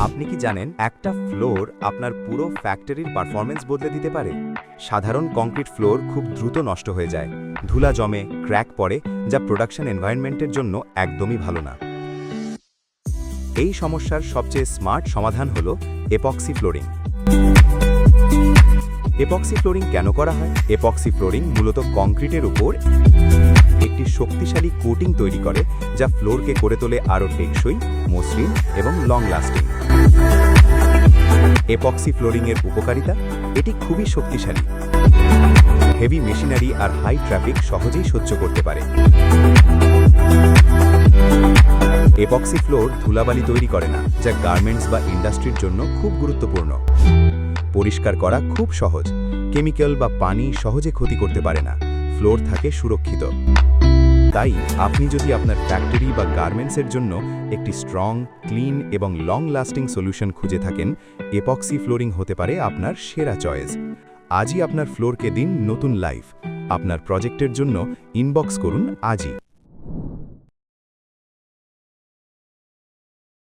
আপনি কি জানেন একটা ফ্লোর আপনার পুরো ফ্যাক্টরির পারফরম্যান্স বদলে দিতে পারে? সাধারণ কংক্রিট ফ্লোর খুব দ্রুত নষ্ট হয়ে যায়, ধুলা জমে, ক্র্যাক পড়ে, যা প্রোডাকশন এনভায়রনমেন্টের জন্য একদমই ভালো না। এই সমস্যার সবচেয়ে স্মার্ট সমাধান হলো এপক্সি ফ্লোরিং। এপক্সি ফ্লোরিং কেন করা হয়? এপক্সি ফ্লোরিং মূলত কংক্রিটের উপর একটি শক্তিশালী কোটিং তৈরি করে, যা ফ্লোরকে করে তোলে আরও টেকসই, মসৃণ এবং লং লাস্টিং। এপক্সি ফ্লোরিংয়ের উপকারিতা: এটি খুবই শক্তিশালী, হেভি মেশিনারি আর হাই ট্রাফিক সহজেই সহ্য করতে পারে। এপক্সি ফ্লোর ধুলাবালি তৈরি করে না, যা গার্মেন্টস বা ইন্ডাস্ট্রির জন্য খুব গুরুত্বপূর্ণ। পরিষ্কার করা খুব সহজ, কেমিক্যাল বা পানি সহজে ক্ষতি করতে পারে না, ফ্লোর থাকে সুরক্ষিত। তাই আপনি যদি আপনার ফ্যাক্টরি বা গার্মেন্টসের জন্য একটি স্ট্রং, ক্লিন এবং লং লাস্টিং সলিউশন খুঁজে থাকেন, এপক্সি ফ্লোরিং হতে পারে আপনার সেরা চয়েস। আজই আপনার ফ্লোরকে দিন নতুন লাইফ। আপনার প্রজেক্টের জন্য ইনবক্স করুন আজই।